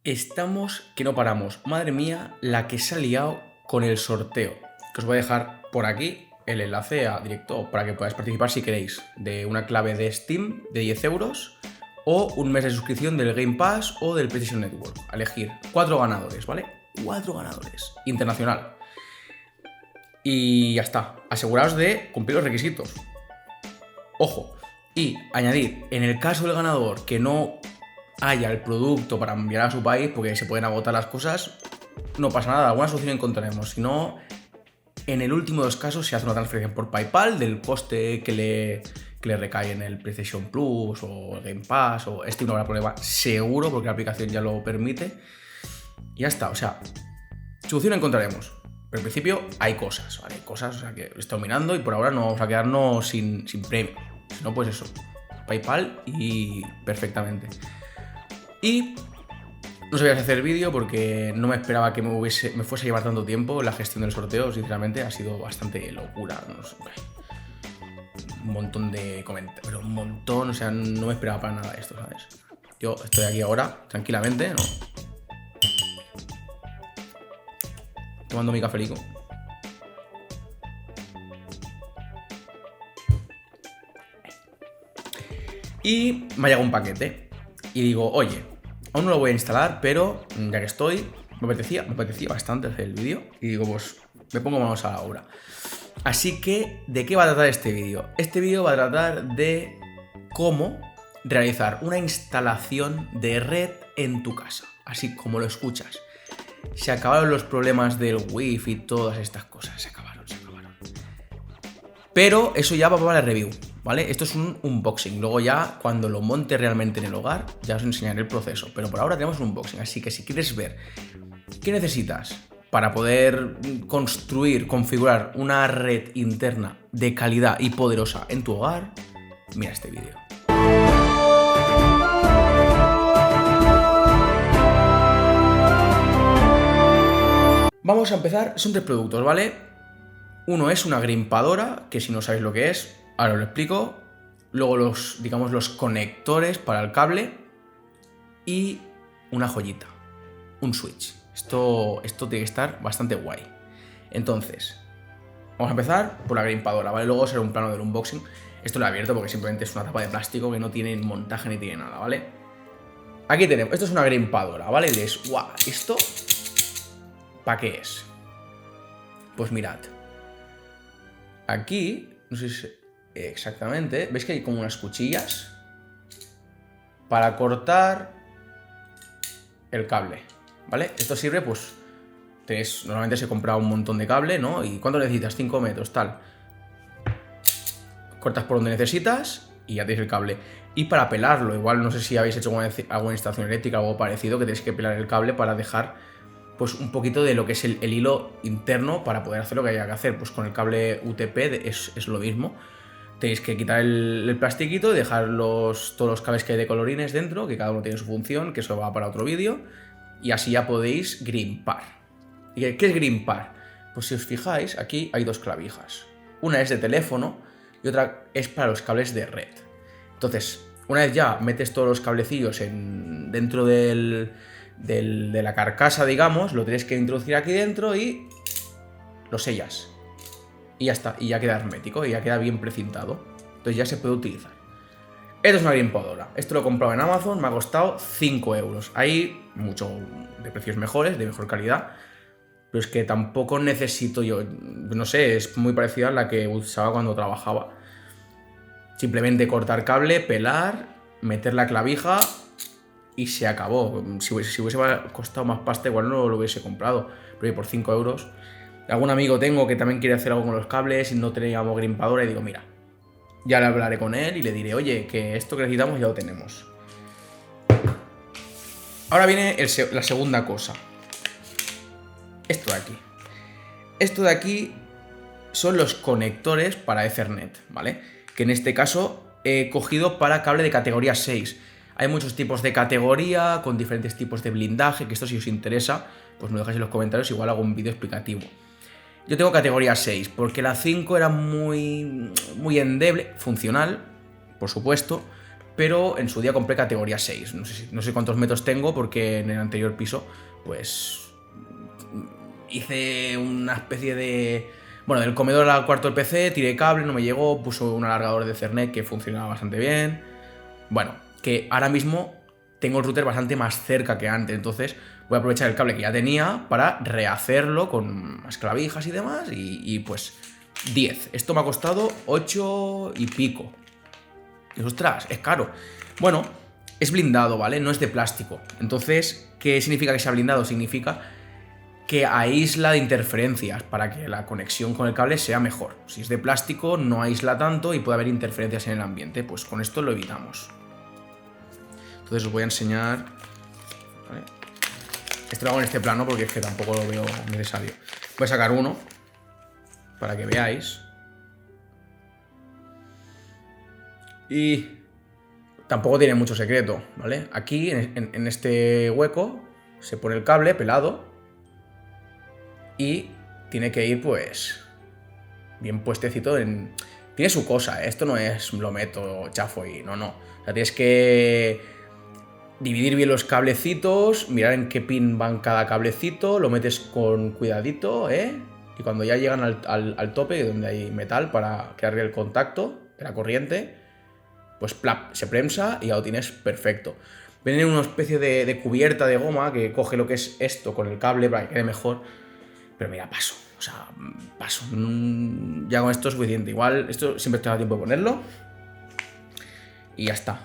Estamos que no paramos. Madre mía, la que se ha liado con el sorteo. Que os voy a dejar por aquí el enlace a directo para que podáis participar si queréis. De una clave de Steam de 10 euros o un mes de suscripción del Game Pass o del PlayStation Network. A elegir 4 ganadores, ¿vale? 4 ganadores. Internacional. Y ya está. Aseguraos de cumplir los requisitos. Ojo. Y añadir, en el caso del ganador que no haya el producto para enviar a su país, porque se pueden agotar las cosas, no pasa nada, alguna solución encontraremos. Si no, en el último de los casos se hace una transferencia por PayPal del coste que le recae en el PlayStation Plus o el Game Pass, o no habrá problema seguro porque la aplicación ya lo permite. Y ya está, o sea, solución encontraremos. Pero en principio hay cosas, ¿vale? Hay cosas, o sea, que estoy mirando y por ahora no vamos a quedarnos sin premio. Si no, pues eso, PayPal y perfectamente. Y no sabía hacer vídeo porque no me esperaba que me fuese a llevar tanto tiempo la gestión del sorteo. Sinceramente ha sido bastante locura, no sé, un montón de comentarios, pero un montón, o sea, no me esperaba para nada esto, ¿sabes? Yo estoy aquí ahora, tranquilamente, ¿no? Tomando mi cafelico. Y me ha llegado un paquete. Y digo, oye, aún no lo voy a instalar, pero ya que estoy, me apetecía bastante hacer el vídeo. Y digo, pues me pongo manos a la obra. Así que, ¿de qué va a tratar este vídeo? Este vídeo va a tratar de cómo realizar una instalación de red en tu casa. Así como lo escuchas. Se acabaron los problemas del wifi y todas estas cosas. Se acabaron. Pero eso ya va para la review, ¿vale? Esto es un unboxing. Luego ya, cuando lo monte realmente en el hogar, ya os enseñaré el proceso. Pero por ahora tenemos un unboxing. Así que si quieres ver qué necesitas para poder configurar una red interna de calidad y poderosa en tu hogar, mira este vídeo. Vamos a empezar. Son 3 productos, ¿vale? Uno es una grimpadora, que si no sabéis lo que es, ahora os lo explico. Luego los conectores para el cable y una joyita, un switch. Esto tiene que estar bastante guay. Entonces, vamos a empezar por la grimpadora, ¿vale? Luego será un plano del unboxing. Esto lo he abierto porque simplemente es una tapa de plástico que no tiene montaje ni tiene nada, ¿vale? Aquí tenemos, esto es una grimpadora, ¿vale? Y diréis, guau, ¿esto para qué es? Pues mirad. Aquí, no sé si exactamente, ¿veis que hay como unas cuchillas? Para cortar el cable, ¿vale? Esto sirve, pues, normalmente se compra un montón de cable, ¿no? ¿Y cuánto necesitas? 5 metros, tal. Cortas por donde necesitas y ya tienes el cable. Y para pelarlo, igual no sé si habéis hecho alguna instalación eléctrica o algo parecido, que tenéis que pelar el cable para dejar pues un poquito de lo que es el hilo interno para poder hacer lo que haya que hacer. Pues con el cable UTP es lo mismo. Tenéis que quitar el plastiquito y dejar todos los cables que hay de colorines dentro, que cada uno tiene su función, que eso va para otro vídeo. Y así ya podéis grimpar. ¿Y qué es grimpar? Pues si os fijáis, aquí hay 2 clavijas. Una es de teléfono y otra es para los cables de red. Entonces, una vez ya metes todos los cablecillos dentro de la carcasa, digamos, lo tienes que introducir aquí dentro y lo sellas. Y ya está, y ya queda hermético, y ya queda bien precintado. Entonces ya se puede utilizar. Esto es una grimpadora. Esto lo he comprado en Amazon, me ha costado 5 euros. Hay mucho de precios mejores, de mejor calidad. Pero es que tampoco necesito yo, no sé, es muy parecida a la que usaba cuando trabajaba. Simplemente cortar cable, pelar, meter la clavija y se acabó. Si hubiese costado más pasta, igual no lo hubiese comprado. Pero por 5 euros. Algún amigo tengo que también quiere hacer algo con los cables y no teníamos grimpadora. Y digo, mira, ya le hablaré con él y le diré, oye, que esto que necesitamos ya lo tenemos. Ahora viene la segunda cosa. Esto de aquí. Esto de aquí son los conectores para Ethernet, ¿vale? Que en este caso he cogido para cable de categoría 6. Hay muchos tipos de categoría, con diferentes tipos de blindaje, que esto si os interesa, pues me lo dejáis en los comentarios, igual hago un vídeo explicativo. Yo tengo categoría 6, porque la 5 era muy endeble, funcional, por supuesto, pero en su día compré categoría 6. No sé cuántos metros tengo porque en el anterior piso, pues hice una especie de... Bueno, del comedor al cuarto del PC, tiré cable, no me llegó, puso un alargador de Ethernet que funcionaba bastante bien. Bueno, que ahora mismo tengo el router bastante más cerca que antes, entonces voy a aprovechar el cable que ya tenía para rehacerlo con más clavijas y demás, y pues 10. Esto me ha costado 8 y pico. Y ostras, es caro. Bueno, es blindado, ¿vale? No es de plástico. Entonces, ¿qué significa que sea blindado? Significa que aísla de interferencias para que la conexión con el cable sea mejor. Si es de plástico, no aísla tanto y puede haber interferencias en el ambiente. Pues con esto lo evitamos. Entonces os voy a enseñar... ¿vale? Este lo hago en este plano porque es que tampoco lo veo necesario. Voy a sacar uno para que veáis. Y tampoco tiene mucho secreto, ¿vale? Aquí, en este hueco, se pone el cable pelado y tiene que ir, pues, bien puestecito en... Tiene su cosa, ¿eh? Esto no es lo meto, chafo y no. O sea, tienes que dividir bien los cablecitos, mirar en qué pin van cada cablecito, lo metes con cuidadito, ¿eh? Y cuando ya llegan al tope, donde hay metal para crear el contacto de la corriente, pues plap, se prensa y ya lo tienes perfecto. Viene una especie de cubierta de goma que coge lo que es esto con el cable para que quede mejor. Pero mira, paso. Ya con esto es suficiente. Igual, esto siempre te da tiempo de ponerlo. Y ya está.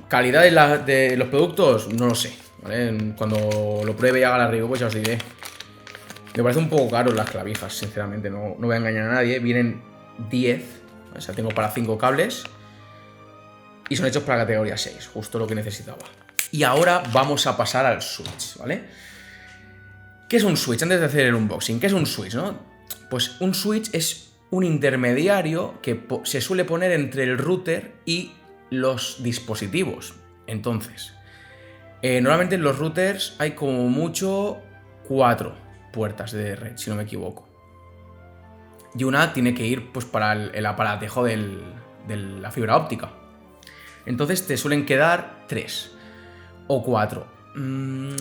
Calidad de los productos, no lo sé, ¿vale? Cuando lo pruebe y haga la review, pues ya os diré. Me parece un poco caro las clavijas, sinceramente. No voy a engañar a nadie. Vienen 10. O sea, tengo para 5 cables. Y son hechos para categoría 6, justo lo que necesitaba. Y ahora vamos a pasar al switch, ¿vale? ¿Qué es un switch? Antes de hacer el unboxing, ¿qué es un switch, no? Pues un switch es un intermediario que se suele poner entre el router y los dispositivos. Entonces, normalmente en los routers hay como mucho 4 puertas de red, si no me equivoco. Y una tiene que ir pues para el aparatejo de la fibra óptica. Entonces te suelen quedar 3 o 4.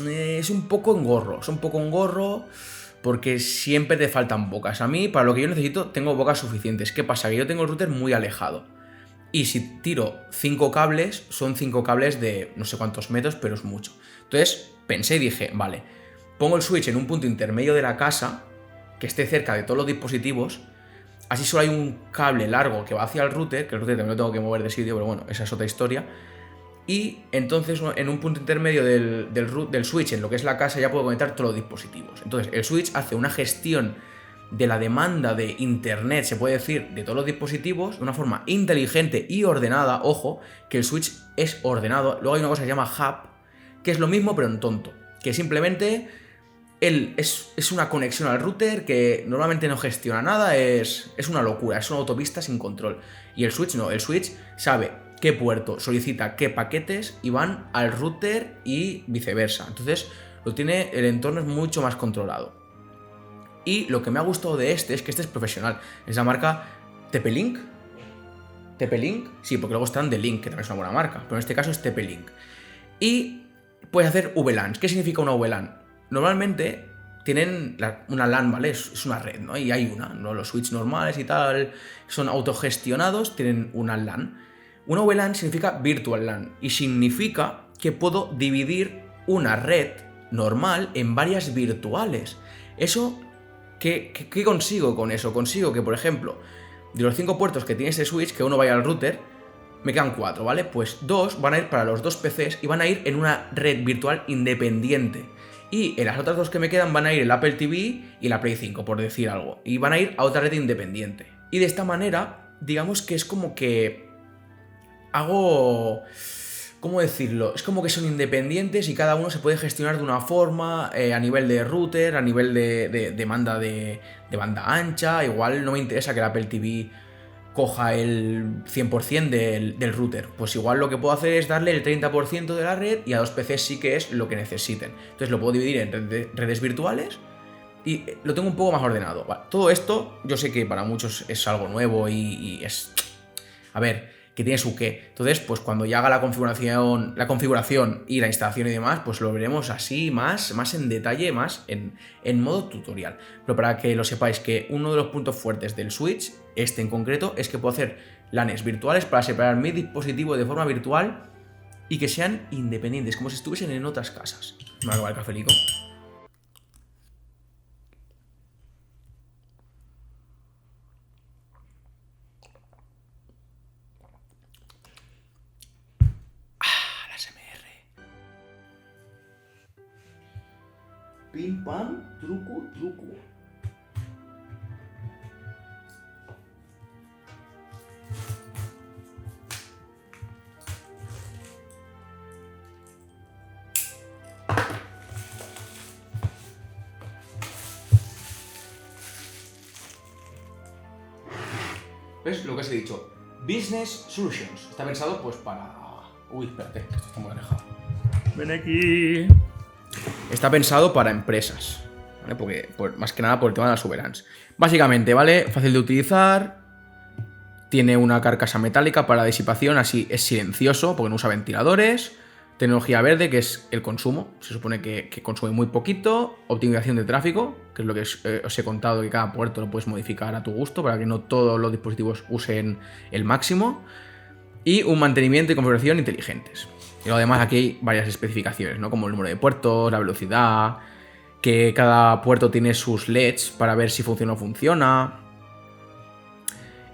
Es un poco engorro porque siempre te faltan bocas. A mí, para lo que yo necesito, tengo bocas suficientes. ¿Qué pasa? Que yo tengo el router muy alejado. Y si tiro 5 cables, son 5 cables de no sé cuántos metros, pero es mucho. Entonces pensé y dije, vale, pongo el switch en un punto intermedio de la casa, que esté cerca de todos los dispositivos. Así solo hay un cable largo que va hacia el router, que el router también lo tengo que mover de sitio, pero bueno, esa es otra historia. Y entonces en un punto intermedio del switch, en lo que es la casa, ya puedo conectar todos los dispositivos. Entonces el switch hace una gestión de la demanda de internet, se puede decir, de todos los dispositivos, de una forma inteligente y ordenada. Ojo, que el switch es ordenado. Luego hay una cosa que se llama hub, que es lo mismo pero en tonto, que simplemente... es una conexión al router que normalmente no gestiona nada, es una locura, es una autopista sin control. Y el switch no, el switch sabe qué puerto solicita qué paquetes y van al router y viceversa. Entonces el entorno es mucho más controlado. Y lo que me ha gustado de este es que este es profesional. Es la marca TP-Link. TP-Link, sí, porque luego están D-Link, que también es una buena marca, pero en este caso es TP-Link. Y puedes hacer VLANs. ¿Qué significa una VLAN? Normalmente tienen una LAN, ¿vale? Es una red, ¿no? Y hay una, ¿no? Los switches normales y tal son autogestionados, tienen una LAN. Una VLAN significa Virtual LAN y significa que puedo dividir una red normal en varias virtuales. Eso, ¿qué consigo con eso? Consigo que, por ejemplo, de los 5 puertos que tiene ese switch, que uno vaya al router, me quedan 4, ¿vale? Pues 2 van a ir para los 2 PCs y van a ir en una red virtual independiente. Y en las otras 2 que me quedan van a ir el Apple TV y la Play 5, por decir algo. Y van a ir a otra red independiente. Y de esta manera, digamos que es como que hago... ¿Cómo decirlo? Es como que son independientes y cada uno se puede gestionar de una forma, a nivel de router, a nivel de banda de banda ancha. Igual no me interesa que el Apple TV coja el 100% del router. Pues igual lo que puedo hacer es darle el 30% de la red y a 2 PCs sí que es lo que necesiten. Entonces lo puedo dividir en redes virtuales y lo tengo un poco más ordenado. Vale, todo esto yo sé que para muchos es algo nuevo y es... A ver, que tiene su qué. Entonces, pues cuando ya haga la configuración y la instalación y demás, pues lo veremos así, más en detalle, más en modo tutorial. Pero para que lo sepáis, que uno de los puntos fuertes del Switch, este en concreto, es que puedo hacer LANes virtuales para separar mi dispositivo de forma virtual y que sean independientes, como si estuviesen en otras casas. Me va a tomar el cafelico. Pim pam, truco, truco. ¿Ves lo que os he dicho? Business Solutions. Está pensado pues para... Uy, espérate, que esto está muy alejado. Ven aquí. Está pensado para empresas, ¿vale? Porque, más que nada por el tema de las Sovereigns. Básicamente, ¿vale? Fácil de utilizar. Tiene una carcasa metálica para disipación, así es silencioso, porque no usa ventiladores. Tecnología verde, que es el consumo. Se supone que consume muy poquito. Optimización de tráfico, que es lo que os he contado, que cada puerto lo puedes modificar a tu gusto para que no todos los dispositivos usen el máximo. Y un mantenimiento y configuración inteligentes. Y además aquí hay varias especificaciones, ¿no? Como el número de puertos, la velocidad, que cada puerto tiene sus LEDs para ver si funciona o funciona.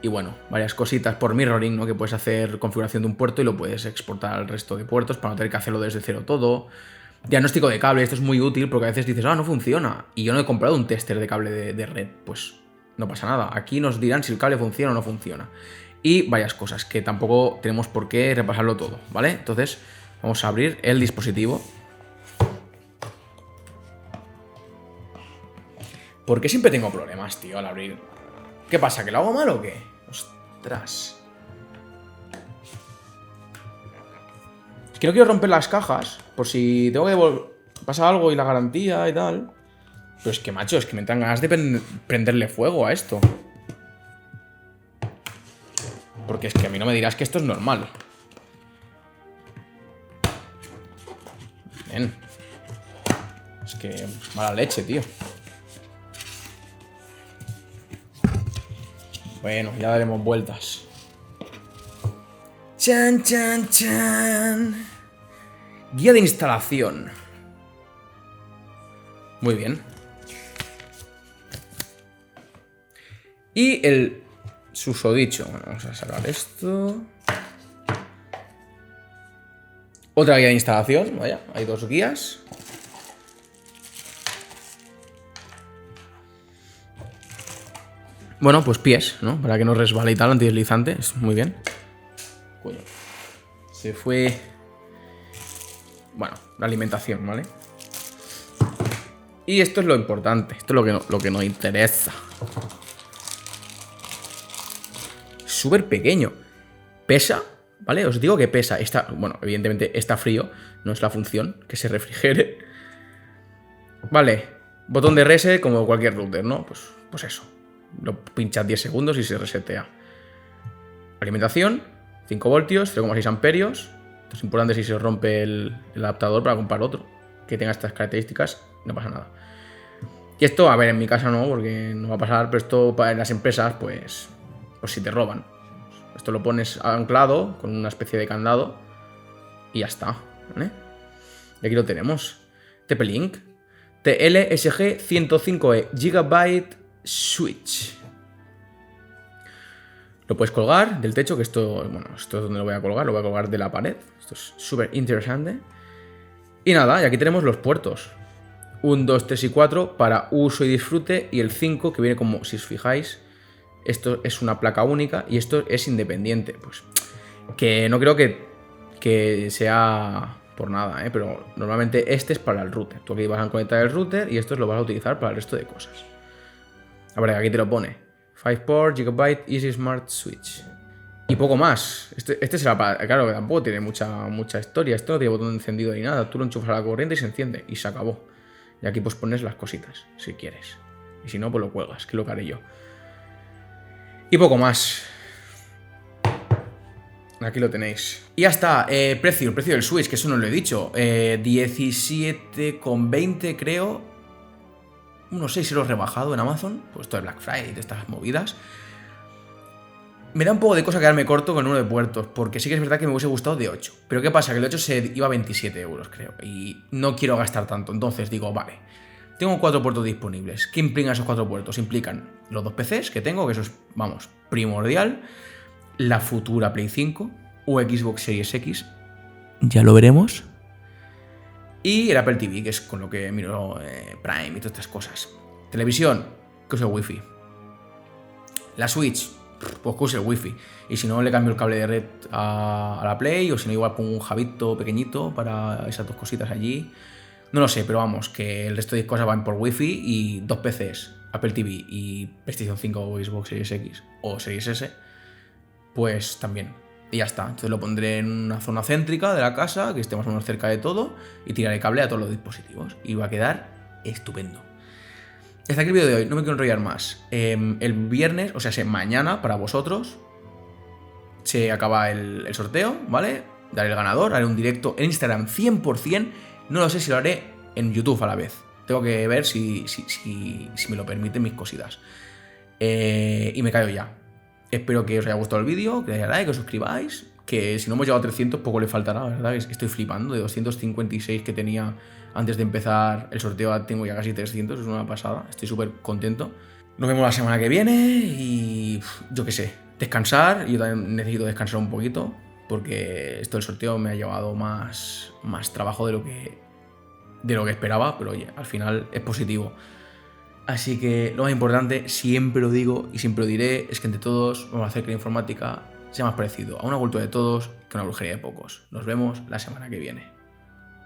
Y bueno, varias cositas por mirroring, ¿no? Que puedes hacer configuración de un puerto y lo puedes exportar al resto de puertos para no tener que hacerlo desde cero todo. Diagnóstico de cable, esto es muy útil porque a veces dices, no funciona. Y yo no he comprado un tester de cable de red. Pues no pasa nada. Aquí nos dirán si el cable funciona o no funciona. Y varias cosas que tampoco tenemos por qué repasarlo todo, ¿vale? Entonces, vamos a abrir el dispositivo. ¿Por qué siempre tengo problemas, tío, al abrir? ¿Qué pasa? ¿Que lo hago mal o qué? Ostras. Es que no quiero romper las cajas por si tengo que pasa algo y la garantía y tal. Pero es que, macho, es que me dan ganas de prenderle fuego a esto. Porque es que a mí no me dirás que esto es normal. Bien. Es que mala leche, tío. Bueno, ya daremos vueltas. Chan, chan, chan. Guía de instalación. Muy bien. Y el susodicho. Bueno, vamos a sacar esto. Otra guía de instalación. Vaya, hay dos guías. Bueno, pues pies, ¿no? Para que no resbale y tal, antideslizante. Es muy bien. Coño. Se fue... Bueno, la alimentación, ¿vale? Y esto es lo importante. Esto es lo que nos interesa. Súper pequeño. Pesa, ¿vale? Os digo que pesa. Bueno, evidentemente está frío. No es la función, que se refrigere. Vale. Botón de reset como cualquier router, ¿no? Pues eso. Lo pinchas 10 segundos y se resetea. Alimentación, 5 voltios, 0,6 amperios. Esto es importante si se rompe el adaptador para comprar otro que tenga estas características, no pasa nada. Y esto, a ver, en mi casa no, porque no va a pasar, pero esto para las empresas, pues si te roban. Esto lo pones anclado con una especie de candado y ya está, ¿vale? Y aquí lo tenemos. TP-Link TLSG 105E GB Switch. Lo puedes colgar del techo, que esto, bueno, esto es donde lo voy a colgar de la pared. Esto es súper interesante. Y nada, y aquí tenemos los puertos. 1, 2, 3 y 4 para uso y disfrute, y el 5 que viene como, si os fijáis, esto es una placa única y esto es independiente. Pues que no creo que sea por nada, pero normalmente este es para el router. Tú aquí vas a conectar el router y esto lo vas a utilizar para el resto de cosas. A ver, aquí te lo pone. 5 port, GB, Easy Smart Switch. Y poco más. Este será para... Claro, que tampoco tiene mucha historia. Esto no tiene botón de encendido ni nada. Tú lo enchufas a la corriente y se enciende. Y se acabó. Y aquí pues pones las cositas, si quieres. Y si no, pues lo cuelgas, que es lo que haré yo. Y poco más. Aquí lo tenéis. Y ya está. El precio del Switch, que eso no lo he dicho. 17,20 creo. No sé si lo he rebajado en Amazon. Pues esto de Black Friday y de estas movidas. Me da un poco de cosa quedarme corto con el número de puertos, porque sí que es verdad que me hubiese gustado de 8. Pero ¿qué pasa? Que el de 8 se iba a 27 euros, creo. Y no quiero gastar tanto. Entonces digo, vale, tengo 4 puertos disponibles. ¿Qué implican esos 4 puertos? Implican los 2 PCs que tengo, que eso es, vamos, primordial. La futura Play 5 o Xbox Series X. Ya lo veremos. Y el Apple TV, que es con lo que miro Prime y todas estas cosas. Televisión, que uso el Wi-Fi. La Switch, pues que use el Wi-Fi. Y si no, le cambio el cable de red a la Play, o si no, igual pongo un Javito pequeñito para esas 2 cositas allí. No lo sé, pero vamos, que el resto de cosas van por Wi-Fi y 2 PCs, Apple TV y PlayStation 5 o Xbox Series X o Series S, pues también. Y ya está. Entonces lo pondré en una zona céntrica de la casa, que esté más o menos cerca de todo, y tiraré cable a todos los dispositivos. Y va a quedar estupendo. Hasta aquí el vídeo de hoy, no me quiero enrollar más. El viernes, o sea, mañana para vosotros, se acaba el sorteo, ¿vale? Daré el ganador, haré un directo en Instagram 100%. No lo sé si lo haré en YouTube a la vez. Tengo que ver si me lo permiten mis cositas. Y me callo ya. Espero que os haya gustado el vídeo, que le dais like, que os suscribáis. Que si no hemos llegado a 300, poco le faltará, ¿verdad? Estoy flipando. De 256 que tenía antes de empezar el sorteo, tengo ya casi 300. Es una pasada. Estoy súper contento. Nos vemos la semana que viene y yo qué sé, descansar. Yo también necesito descansar un poquito porque esto del sorteo me ha llevado más trabajo de lo que esperaba, pero oye, al final es positivo. Así que lo más importante, siempre lo digo y siempre lo diré, es que entre todos vamos a hacer que la informática sea más parecido a una cultura de todos que a una brujería de pocos. Nos vemos la semana que viene.